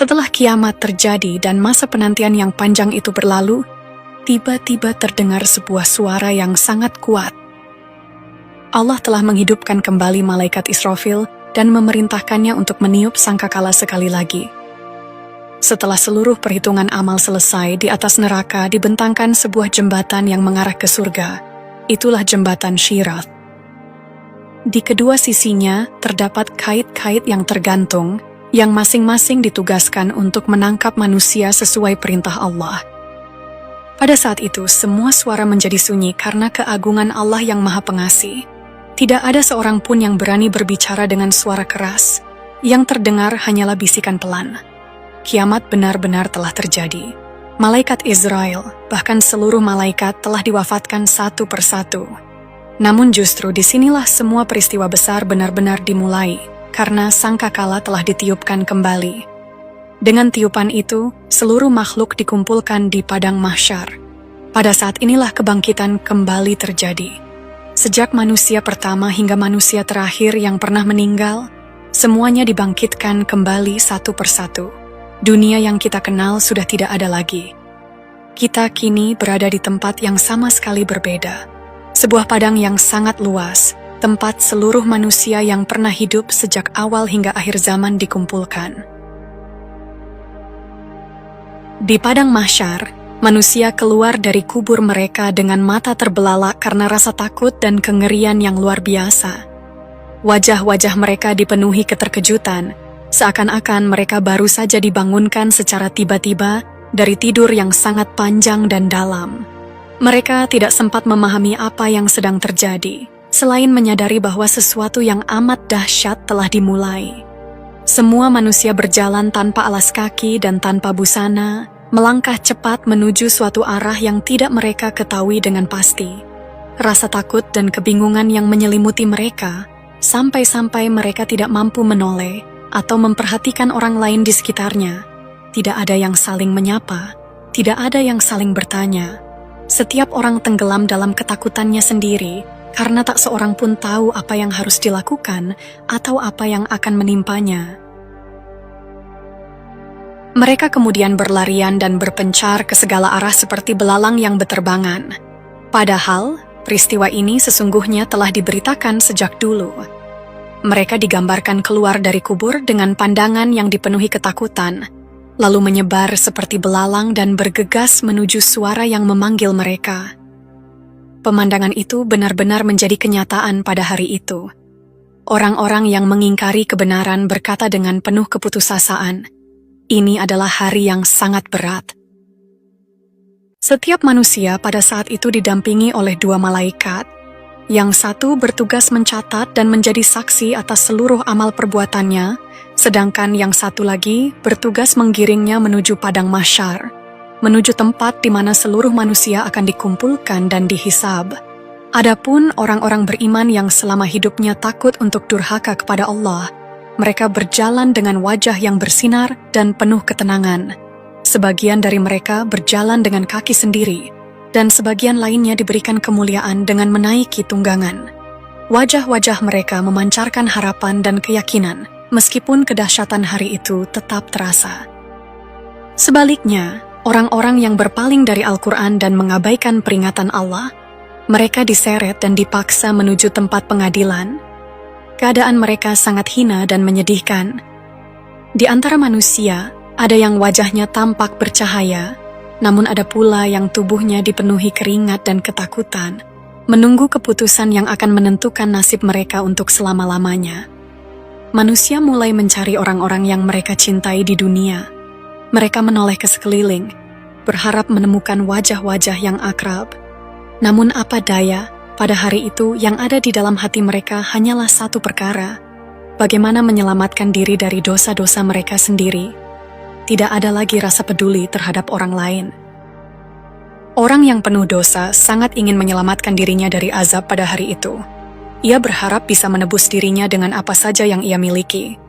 Setelah kiamat terjadi dan masa penantian yang panjang itu berlalu, tiba-tiba terdengar sebuah suara yang sangat kuat. Allah telah menghidupkan kembali malaikat Israfil dan memerintahkannya untuk meniup sangkakala sekali lagi. Setelah seluruh perhitungan amal selesai, di atas neraka dibentangkan sebuah jembatan yang mengarah ke surga. Itulah jembatan Syirat. Di kedua sisinya terdapat kait-kait yang tergantung, yang masing-masing ditugaskan untuk menangkap manusia sesuai perintah Allah. Pada saat itu, semua suara menjadi sunyi karena keagungan Allah yang Maha Pengasih. Tidak ada seorang pun yang berani berbicara dengan suara keras. Yang terdengar hanyalah bisikan pelan. Kiamat benar-benar telah terjadi. Malaikat Israel, bahkan seluruh malaikat telah diwafatkan satu persatu. Namun justru disinilah semua peristiwa besar benar-benar dimulai, karena sangkakala telah ditiupkan kembali. Dengan tiupan itu, seluruh makhluk dikumpulkan di padang mahsyar. Pada saat inilah kebangkitan kembali terjadi. Sejak manusia pertama hingga manusia terakhir yang pernah meninggal, semuanya dibangkitkan kembali satu persatu. Dunia yang kita kenal sudah tidak ada lagi. Kita kini berada di tempat yang sama sekali berbeda. Sebuah padang yang sangat luas, tempat seluruh manusia yang pernah hidup sejak awal hingga akhir zaman dikumpulkan. Di padang mahsyar, manusia keluar dari kubur mereka dengan mata terbelalak karena rasa takut dan kengerian yang luar biasa. Wajah-wajah mereka dipenuhi keterkejutan, seakan-akan mereka baru saja dibangunkan secara tiba-tiba dari tidur yang sangat panjang dan dalam. Mereka tidak sempat memahami apa yang sedang terjadi, selain menyadari bahwa sesuatu yang amat dahsyat telah dimulai. Semua manusia berjalan tanpa alas kaki dan tanpa busana, melangkah cepat menuju suatu arah yang tidak mereka ketahui dengan pasti. Rasa takut dan kebingungan yang menyelimuti mereka, sampai-sampai mereka tidak mampu menoleh atau memperhatikan orang lain di sekitarnya. Tidak ada yang saling menyapa, tidak ada yang saling bertanya. Setiap orang tenggelam dalam ketakutannya sendiri, karena tak seorang pun tahu apa yang harus dilakukan atau apa yang akan menimpanya. Mereka kemudian berlarian dan berpencar ke segala arah seperti belalang yang beterbangan. Padahal, peristiwa ini sesungguhnya telah diberitakan sejak dulu. Mereka digambarkan keluar dari kubur dengan pandangan yang dipenuhi ketakutan, lalu menyebar seperti belalang dan bergegas menuju suara yang memanggil mereka. Pemandangan itu benar-benar menjadi kenyataan pada hari itu. Orang-orang yang mengingkari kebenaran berkata dengan penuh keputusasaan, "Ini adalah hari yang sangat berat." Setiap manusia pada saat itu didampingi oleh dua malaikat. Yang satu bertugas mencatat dan menjadi saksi atas seluruh amal perbuatannya, sedangkan yang satu lagi bertugas menggiringnya menuju padang mahsyar, menuju tempat di mana seluruh manusia akan dikumpulkan dan dihisab. Adapun orang-orang beriman yang selama hidupnya takut untuk durhaka kepada Allah, mereka berjalan dengan wajah yang bersinar dan penuh ketenangan. Sebagian dari mereka berjalan dengan kaki sendiri, dan sebagian lainnya diberikan kemuliaan dengan menaiki tunggangan. Wajah-wajah mereka memancarkan harapan dan keyakinan, meskipun kedahsyatan hari itu tetap terasa. Sebaliknya, orang-orang yang berpaling dari Al-Quran dan mengabaikan peringatan Allah, mereka diseret dan dipaksa menuju tempat pengadilan. Keadaan mereka sangat hina dan menyedihkan. Di antara manusia, ada yang wajahnya tampak bercahaya, namun ada pula yang tubuhnya dipenuhi keringat dan ketakutan, menunggu keputusan yang akan menentukan nasib mereka untuk selama-lamanya. Manusia mulai mencari orang-orang yang mereka cintai di dunia. Mereka menoleh ke sekeliling, berharap menemukan wajah-wajah yang akrab. Namun apa daya, pada hari itu yang ada di dalam hati mereka hanyalah satu perkara: bagaimana menyelamatkan diri dari dosa-dosa mereka sendiri. Tidak ada lagi rasa peduli terhadap orang lain. Orang yang penuh dosa sangat ingin menyelamatkan dirinya dari azab pada hari itu. Ia berharap bisa menebus dirinya dengan apa saja yang ia miliki.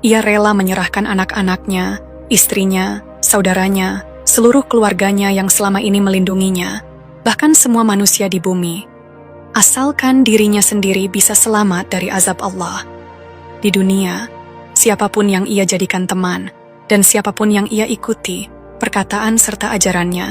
Ia rela menyerahkan anak-anaknya, istrinya, saudaranya, seluruh keluarganya yang selama ini melindunginya, bahkan semua manusia di bumi, asalkan dirinya sendiri bisa selamat dari azab Allah. Di dunia, siapapun yang ia jadikan teman, dan siapapun yang ia ikuti, perkataan serta ajarannya.